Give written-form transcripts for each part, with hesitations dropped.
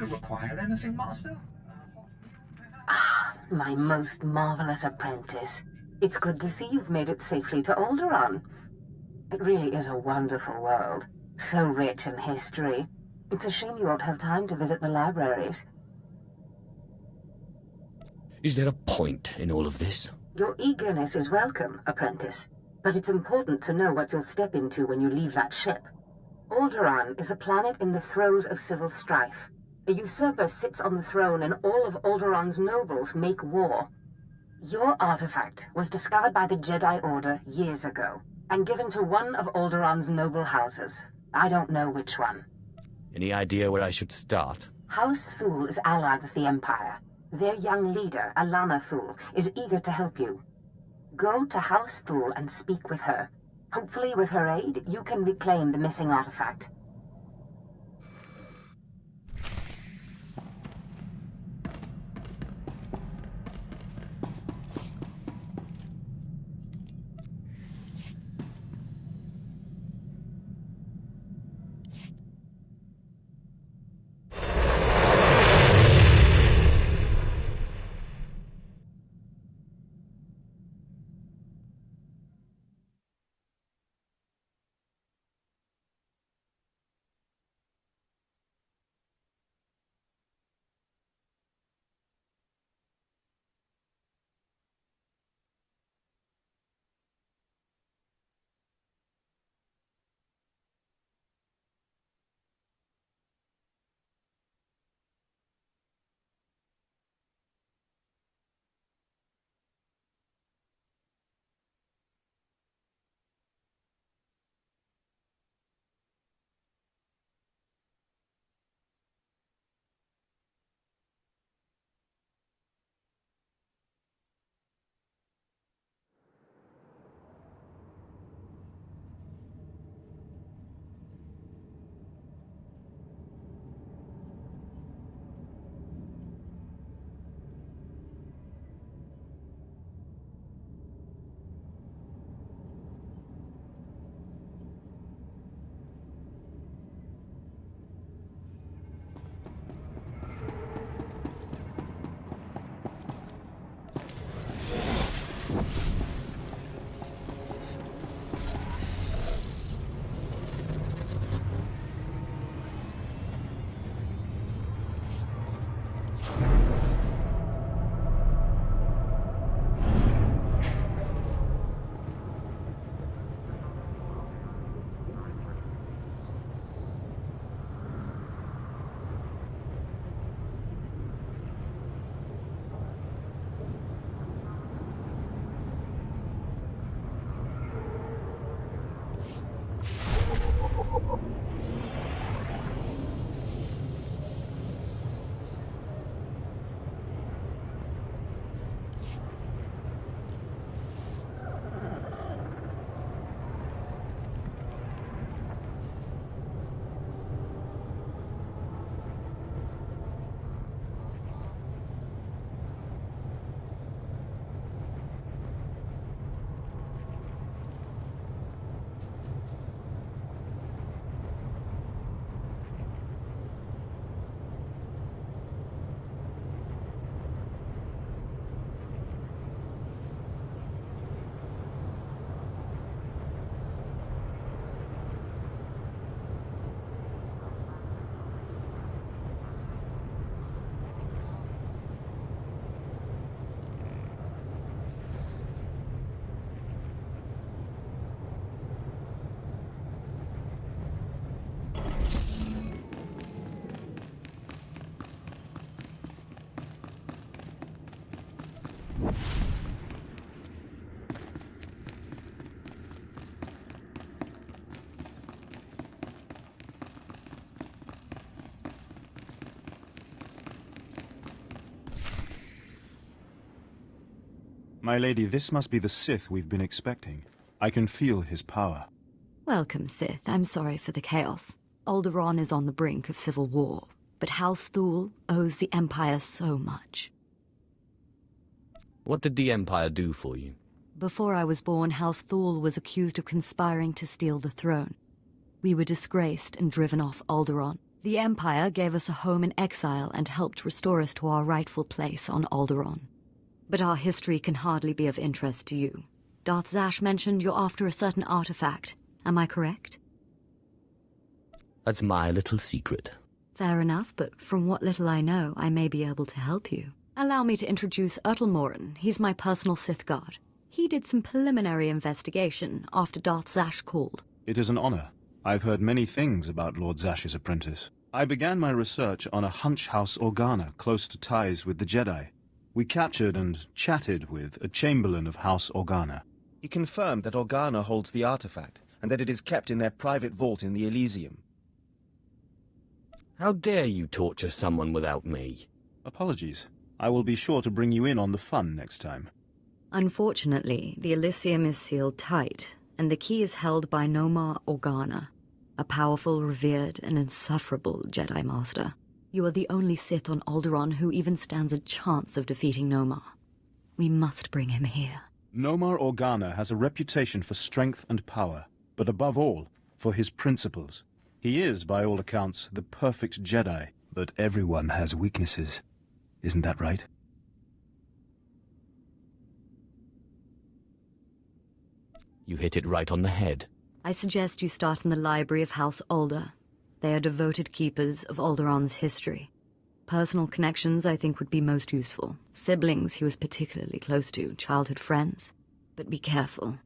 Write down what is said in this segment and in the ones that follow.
you require anything, Master? Ah, my most marvelous apprentice. It's good to see you've made it safely to Alderaan. It really is a wonderful world. So rich in history. It's a shame you won't have time to visit the libraries. Is there a point in all of this? Your eagerness is welcome, apprentice. But it's important to know what you'll step into when you leave that ship. Alderaan is a planet in the throes of civil strife. A usurper sits on the throne and all of Alderaan's nobles make war. Your artifact was discovered by the Jedi Order years ago, and given to one of Alderaan's noble houses. I don't know which one. Any idea where I should start? House Thule is allied with the Empire. Their young leader, Alana Thule, is eager to help you. Go to House Thule and speak with her. Hopefully with her aid, you can reclaim the missing artifact. My lady, this must be the Sith we've been expecting. I can feel his power. Welcome, Sith. I'm sorry for the chaos. Alderaan is on the brink of civil war, but House Thule owes the Empire so much. What did the Empire do for you? Before I was born, House Thule was accused of conspiring to steal the throne. We were disgraced and driven off Alderaan. The Empire gave us a home in exile and helped restore us to our rightful place on Alderaan. But our history can hardly be of interest to you. Darth Zash mentioned you're after a certain artifact. Am I correct? That's my little secret. Fair enough, but from what little I know, I may be able to help you. Allow me to introduce Morin. He's my personal Sith guard. He did some preliminary investigation after Darth Zash called. It is an honor. I've heard many things about Lord Zash's apprentice. I began my research on a hunch house Organa close to ties with the Jedi. We captured and chatted with a chamberlain of House Organa. He confirmed that Organa holds the artifact, and that it is kept in their private vault in the Elysium. How dare you torture someone without me? Apologies. I will be sure to bring you in on the fun next time. Unfortunately, the Elysium is sealed tight, and the key is held by Nomar Organa, a powerful, revered, and insufferable Jedi Master. You are the only Sith on Alderaan who even stands a chance of defeating Nomar. We must bring him here. Nomar Organa has a reputation for strength and power, but above all, for his principles. He is, by all accounts, the perfect Jedi, but everyone has weaknesses. Isn't that right? You hit it right on the head. I suggest you start in the library of House Alder. They are devoted keepers of Alderaan's history. Personal connections, I think, would be most useful. Siblings he was particularly close to, childhood friends. But be careful.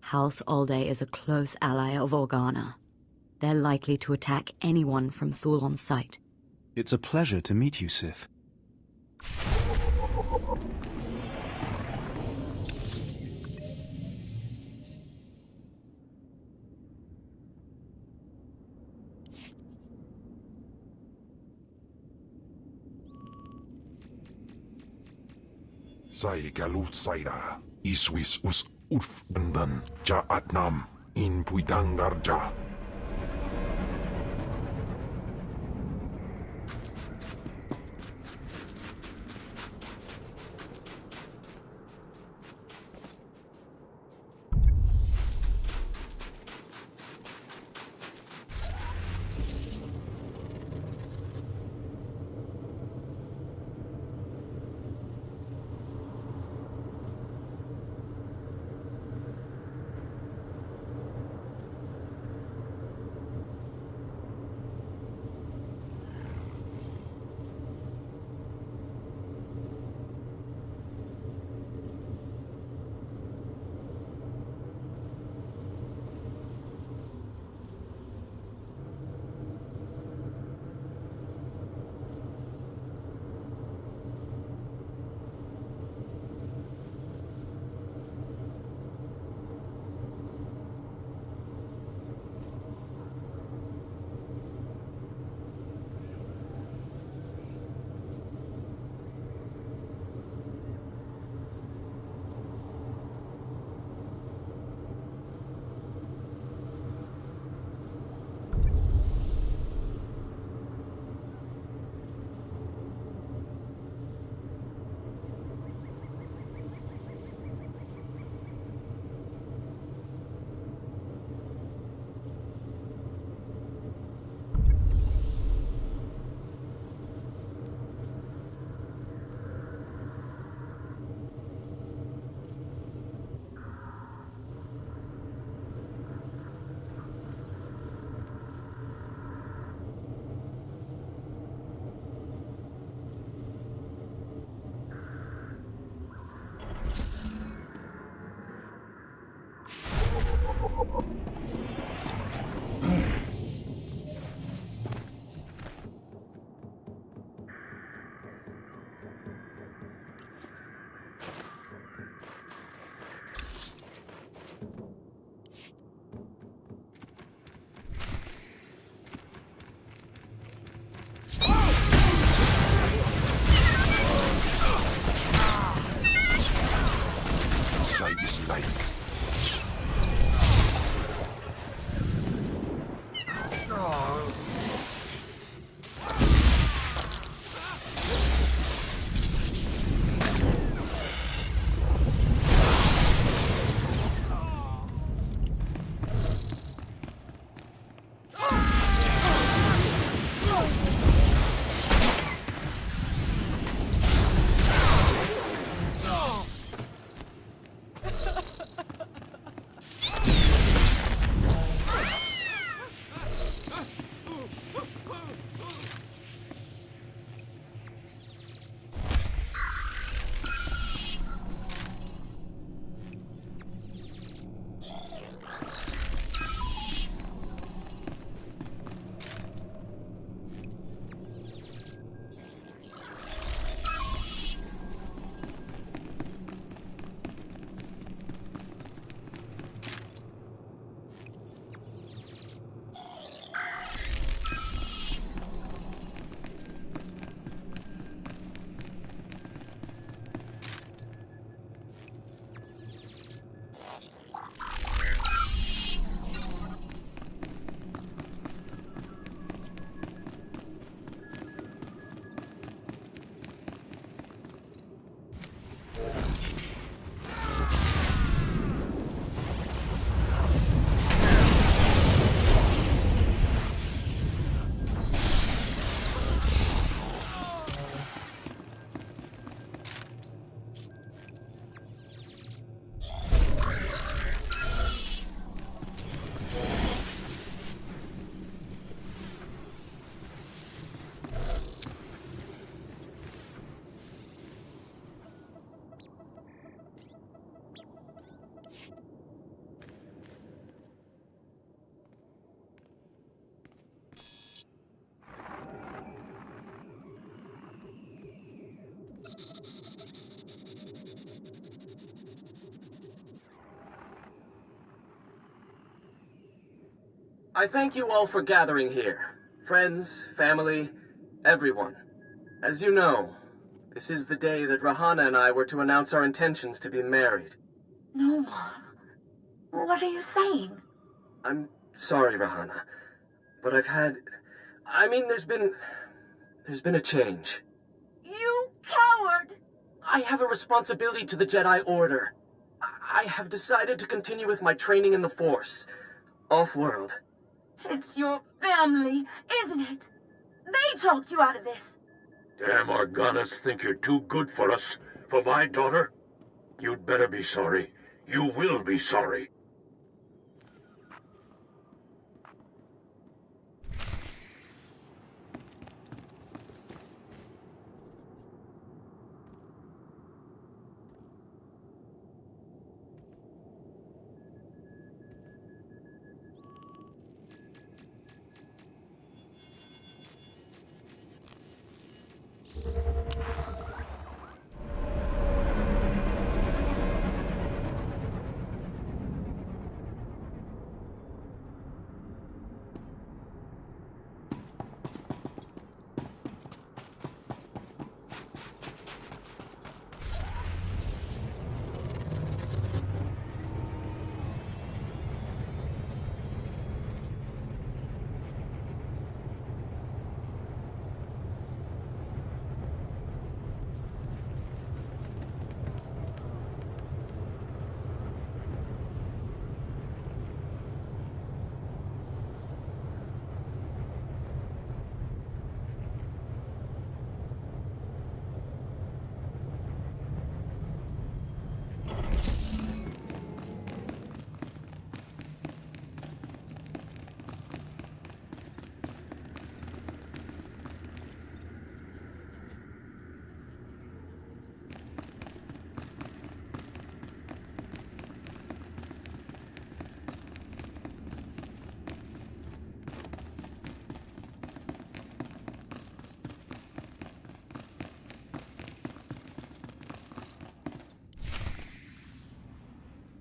House Alde is a close ally of Organa. They're likely to attack anyone from Thule on sight. It's a pleasure to meet you, Sith. Sai galut saira, iswis us urf bendan, ja atnam, in puidangarja. I thank you all for gathering here. Friends, family, everyone. As you know, this is the day that Rahana and I were to announce our intentions to be married. Nomar, what are you saying? I'm sorry, Rahana, but there's been a change. You coward! I have a responsibility to the Jedi Order. I have decided to continue with my training in the Force, off-world. It's your family, isn't it? They talked you out of this. Damn Organas think you're too good for us, for my daughter? You'd better be sorry. You will be sorry.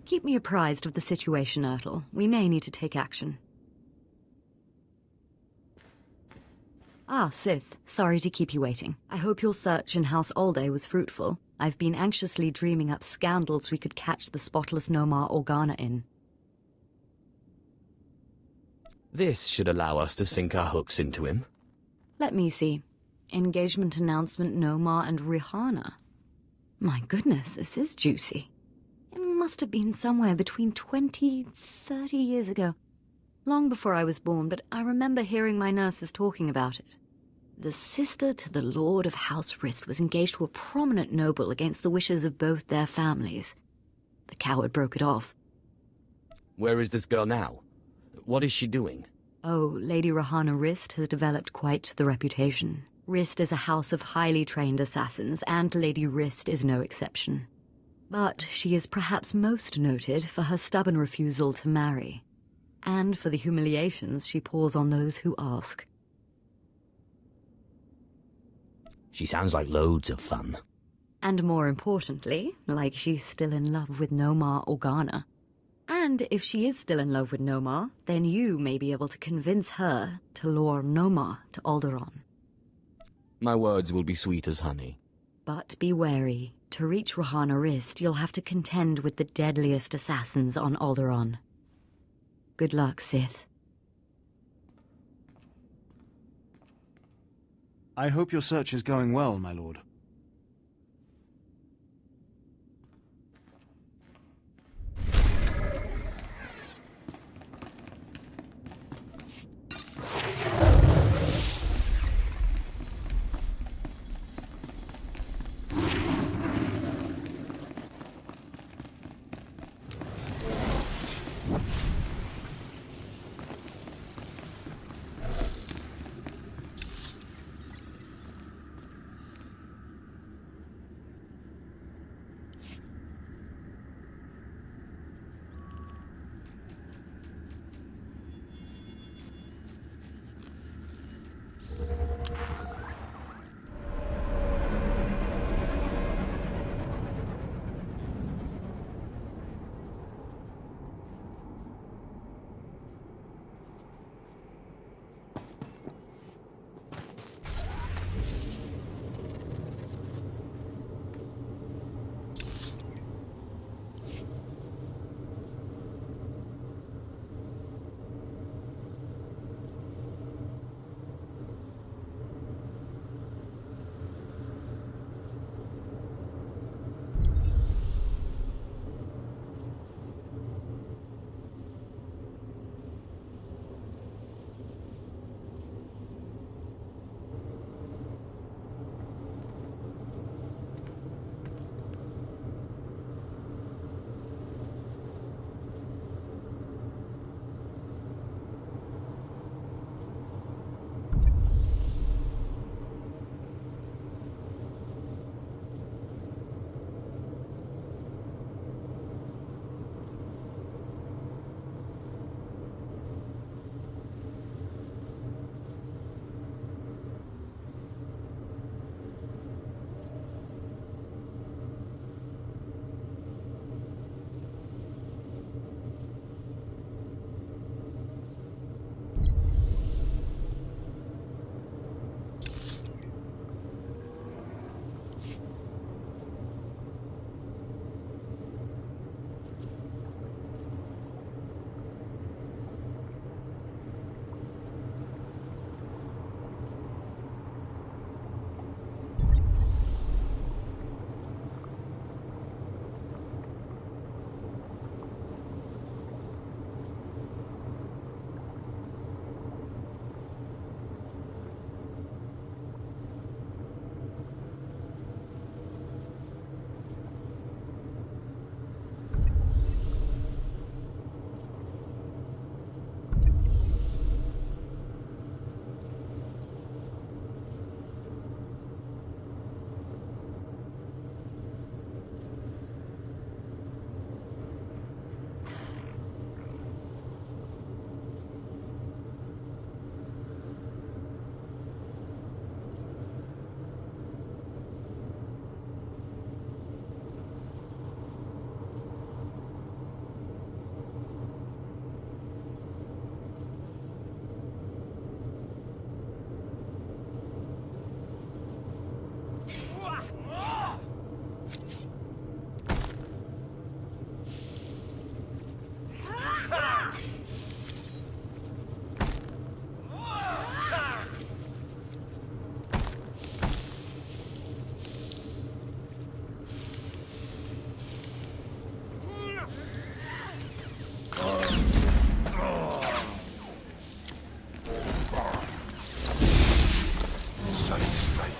Keep me apprised of the situation, Ertl. We may need to take action. Ah, Sith. Sorry to keep you waiting. I hope your search in House Alde was fruitful. I've been anxiously dreaming up scandals we could catch the spotless Nomar Organa in. This should allow us to sink our hooks into him. Let me see. Engagement announcement, Nomar and Rihanna. My goodness, this is juicy. It must have been somewhere between 20, 30 years ago. Long before I was born, but I remember hearing my nurses talking about it. The sister to the Lord of House Rist was engaged to a prominent noble against the wishes of both their families. The coward broke it off. Where is this girl now? What is she doing? Oh, Lady Rahana Rist has developed quite the reputation. Rist is a house of highly trained assassins, and Lady Rist is no exception. But she is perhaps most noted for her stubborn refusal to marry, and for the humiliations she pours on those who ask. She sounds like loads of fun. And more importantly, like she's still in love with Nomar Organa. And if she is still in love with Nomar, then you may be able to convince her to lure Nomar to Alderaan. My words will be sweet as honey. But be wary. To reach Rahana Rist, you'll have to contend with the deadliest assassins on Alderaan. Good luck, Sith. I hope your search is going well, my lord. Size like.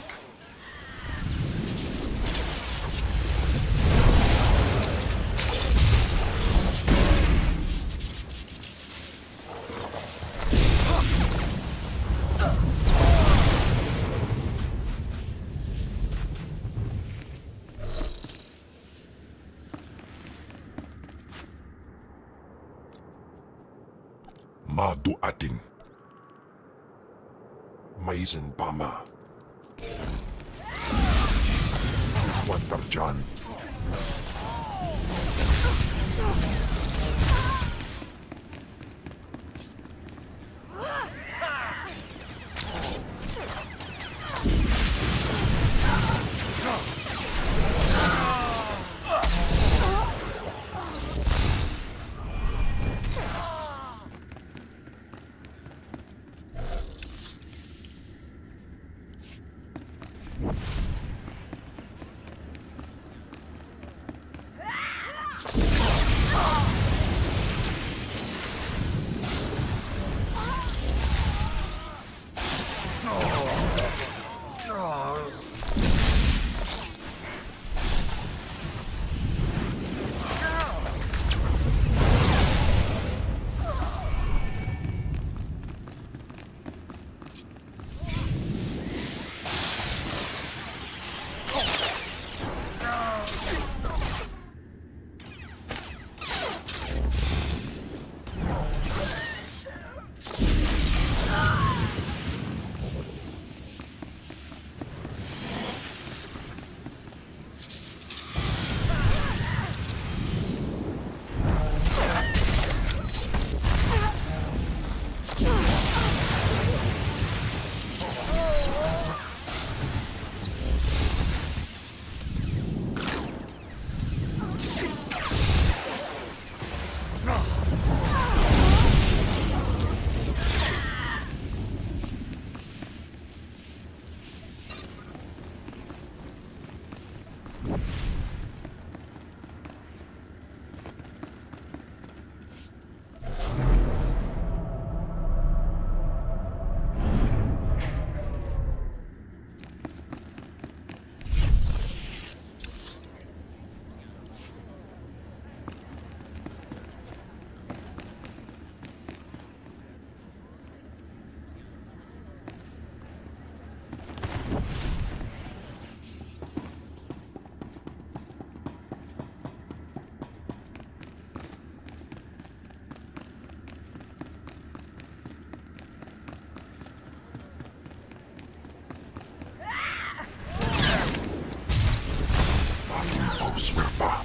Madu ating. Maizen pama. Water John. Swerpa.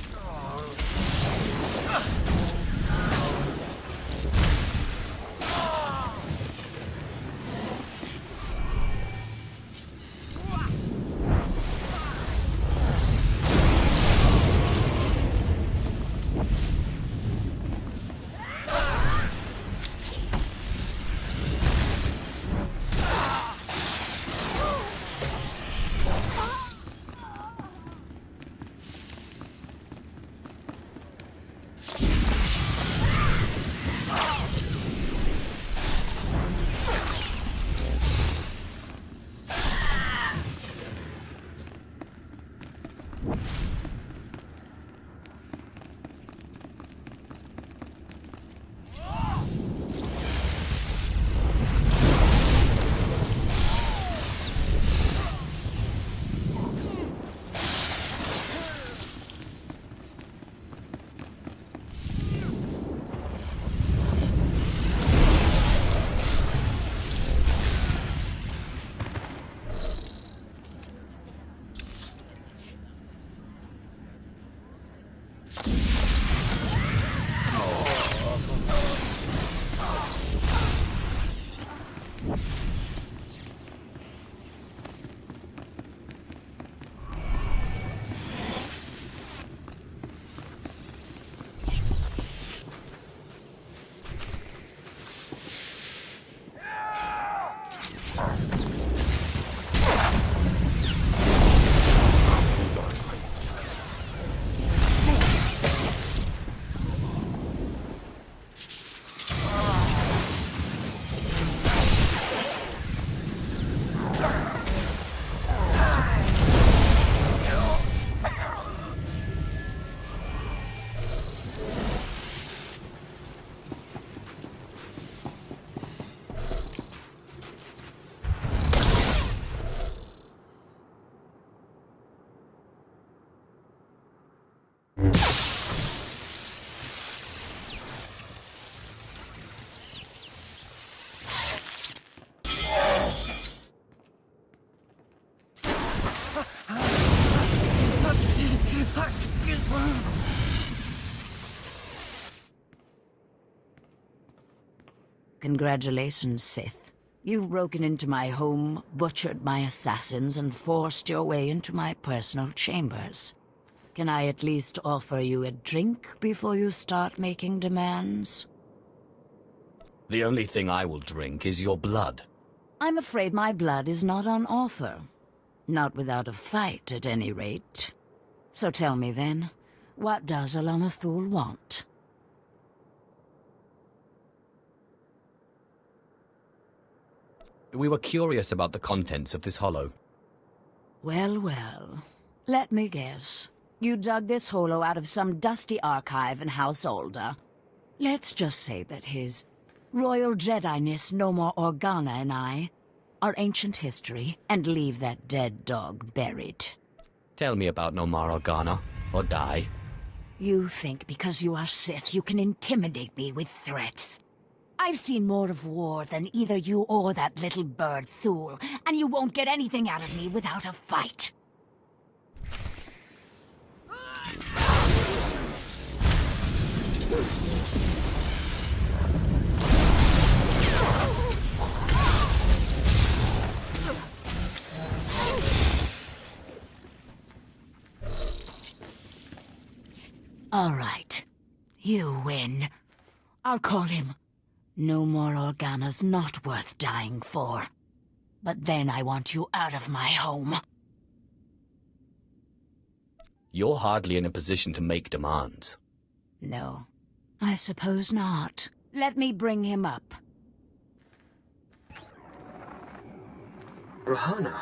Congratulations, Sith. You've broken into my home, butchered my assassins, and forced your way into my personal chambers. Can I at least offer you a drink before you start making demands? The only thing I will drink is your blood. I'm afraid my blood is not on offer. Not without a fight, at any rate. So tell me then, what does Alana Thule want? We were curious about the contents of this hollow. Well, well. Let me guess. You dug this hollow out of some dusty archive in House Alder. Let's just say that His Royal Jedi-ness Nomar Organa and I are ancient history, and leave that dead dog buried. Tell me about Nomar Organa, or die. You think because you are Sith you can intimidate me with threats. I've seen more of war than either you or that little bird Thule, and you won't get anything out of me without a fight. All right. You win. I'll call him. No more Organa's not worth dying for. But then I want you out of my home. You're hardly in a position to make demands. No, I suppose not. Let me bring him up. Rahana,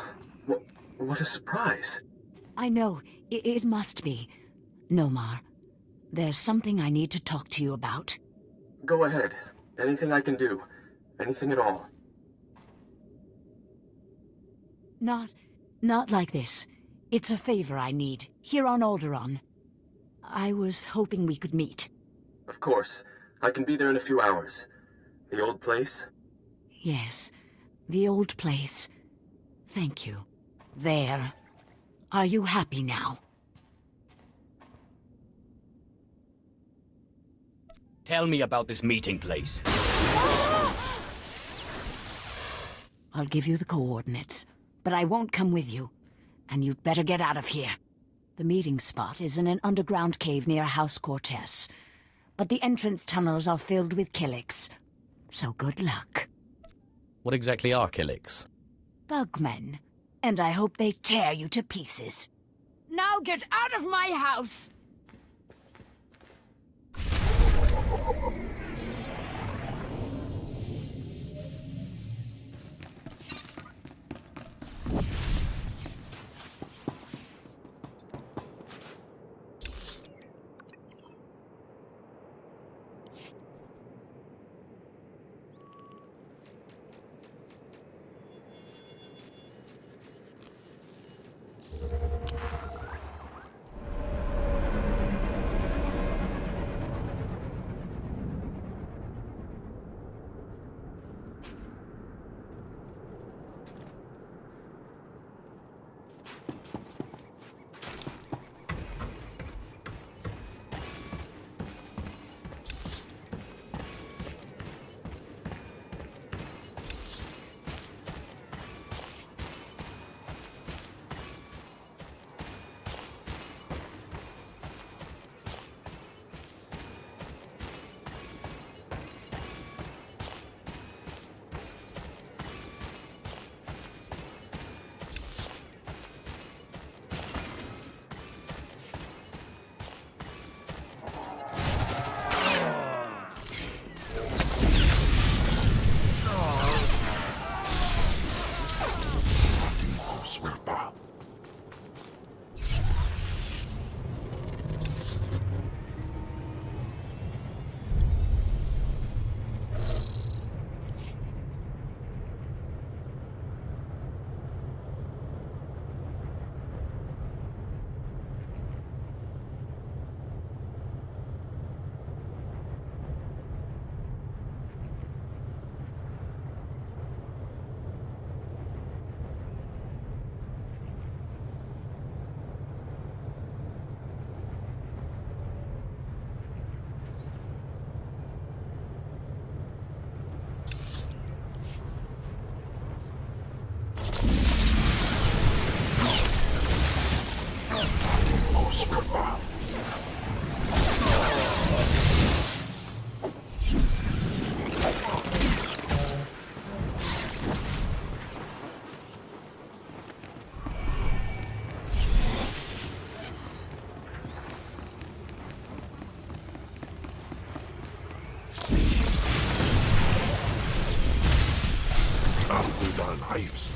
what a surprise. I know, it must be. Nomar, there's something I need to talk to you about. Go ahead. Anything I can do. Anything at all. Not like this. It's a favor I need, here on Alderaan. I was hoping we could meet. Of course. I can be there in a few hours. The old place? Yes, the old place. Thank you. There. Are you happy now? Tell me about this meeting place. I'll give you the coordinates, but I won't come with you. And you'd better get out of here. The meeting spot is in an underground cave near House Cortez. But the entrance tunnels are filled with Killiks. So good luck. What exactly are Killiks? Bugmen. And I hope they tear you to pieces. Now get out of my house! Disculpa. Ach, du mal heifst.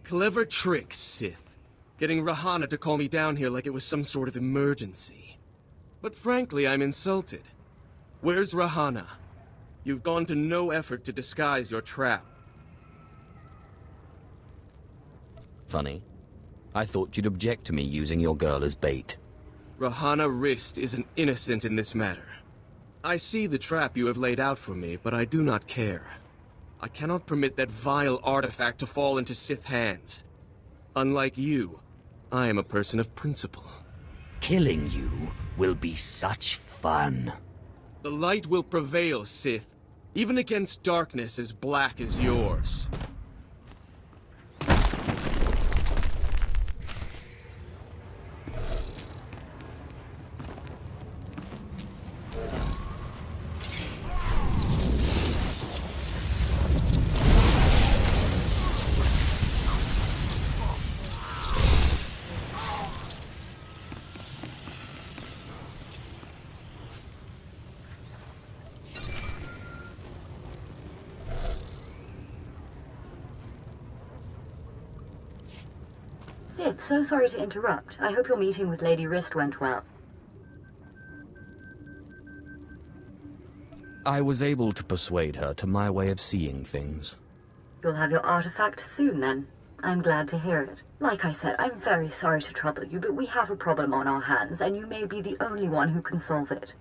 Clever trick, Sith. Getting Rahana to call me down here like it was some sort of emergency. But frankly, I'm insulted. Where's Rahana? You've gone to no effort to disguise your trap. Funny. I thought you'd object to me using your girl as bait. Rahana Rist isn't innocent in this matter. I see the trap you have laid out for me, but I do not care. I cannot permit that vile artifact to fall into Sith hands. Unlike you, I am a person of principle. Killing you will be such fun. The light will prevail, Sith, even against darkness as black as yours. Sith, so sorry to interrupt. I hope your meeting with Lady Rist went well. I was able to persuade her to my way of seeing things. You'll have your artifact soon, then. I'm glad to hear it. Like I said, I'm very sorry to trouble you, but we have a problem on our hands, and you may be the only one who can solve it.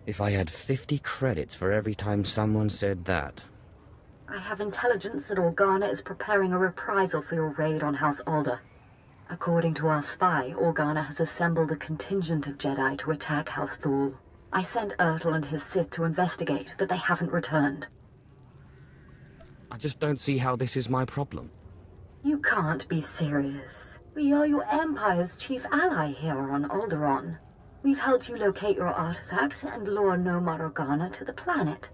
If I had 50 credits for every time someone said that. I have intelligence that Organa is preparing a reprisal for your raid on House Alder. According to our spy, Organa has assembled a contingent of Jedi to attack House Thule. I sent Ertl and his Sith to investigate, but they haven't returned. I just don't see how this is my problem. You can't be serious. We are your Empire's chief ally here on Alderaan. We've helped you locate your artifact and lure Nomad Organa to the planet.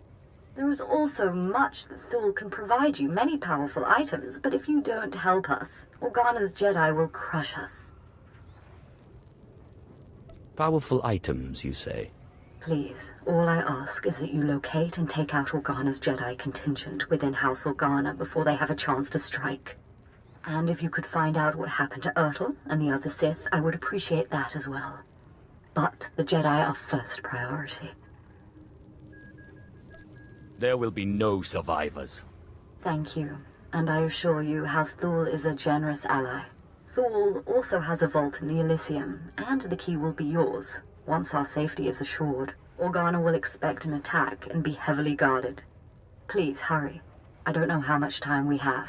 There is also much that Thule can provide you, many powerful items, but if you don't help us, Organa's Jedi will crush us. Powerful items, you say? Please, all I ask is that you locate and take out Organa's Jedi contingent within House Organa before they have a chance to strike. And if you could find out what happened to Ertl and the other Sith, I would appreciate that as well. But the Jedi are first priority. There will be no survivors. Thank you, and I assure you House Thule is a generous ally. Thule also has a vault in the Elysium, and the key will be yours, once our safety is assured. Organa will expect an attack and be heavily guarded. Please, hurry. I don't know how much time we have.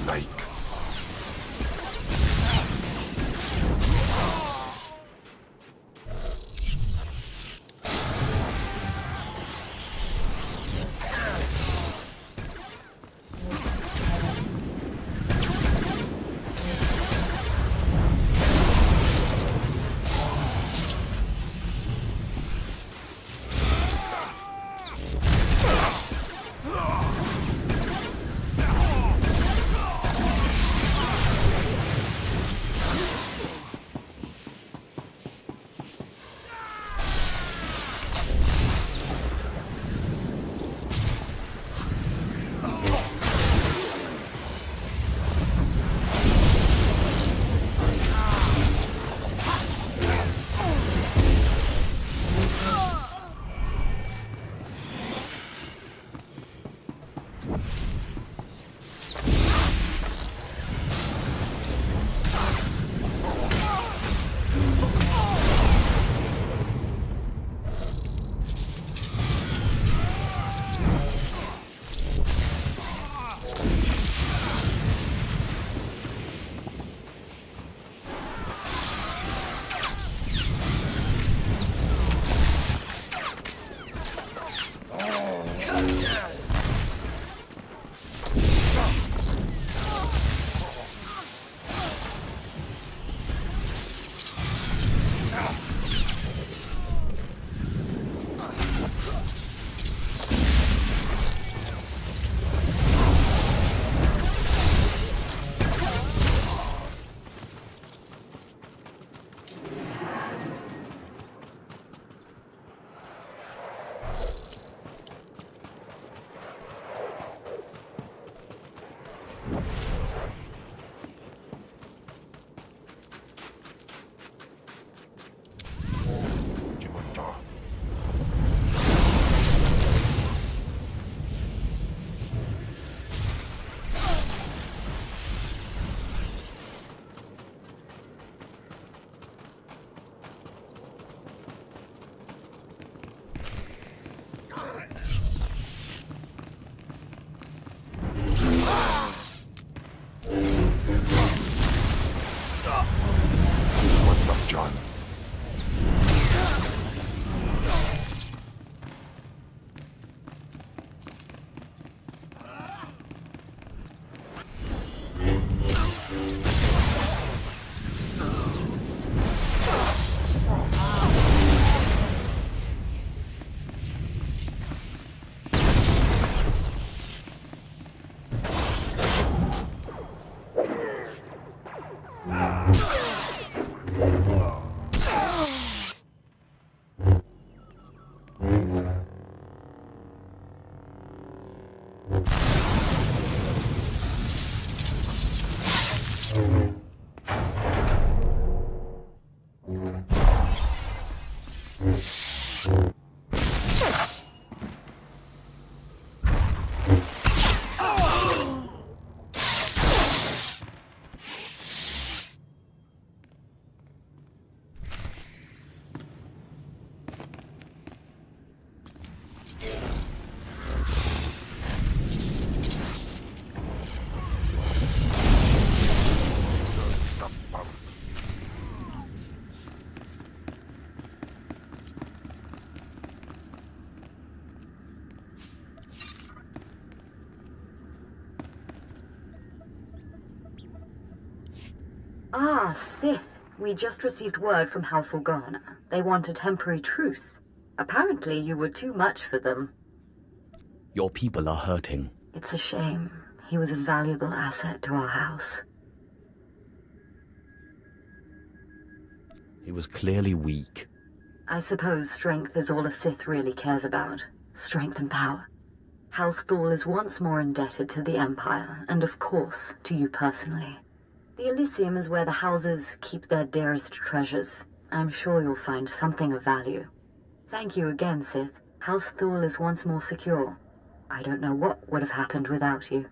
Like Ah, Sith. We just received word from House Organa. They want a temporary truce. Apparently you were too much for them. Your people are hurting. It's a shame. He was a valuable asset to our house. He was clearly weak. I suppose strength is all a Sith really cares about. Strength and power. House Thal is once more indebted to the Empire, and of course, to you personally. The Elysium is where the houses keep their dearest treasures. I'm sure you'll find something of value. Thank you again, Sith. House Thal is once more secure. I don't know what would have happened without you.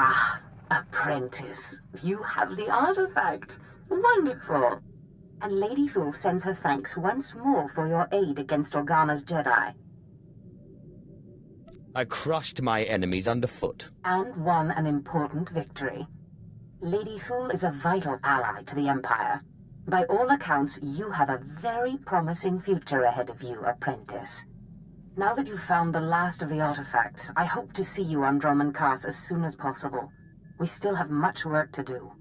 Ah, apprentice. You have the artifact. Wonderful. And Lady Fool sends her thanks once more for your aid against Organa's Jedi. I crushed my enemies underfoot. And won an important victory. Lady Fool is a vital ally to the Empire. By all accounts, you have a very promising future ahead of you, apprentice. Now that you've found the last of the artifacts, I hope to see you on Dromund Kaas as soon as possible. We still have much work to do.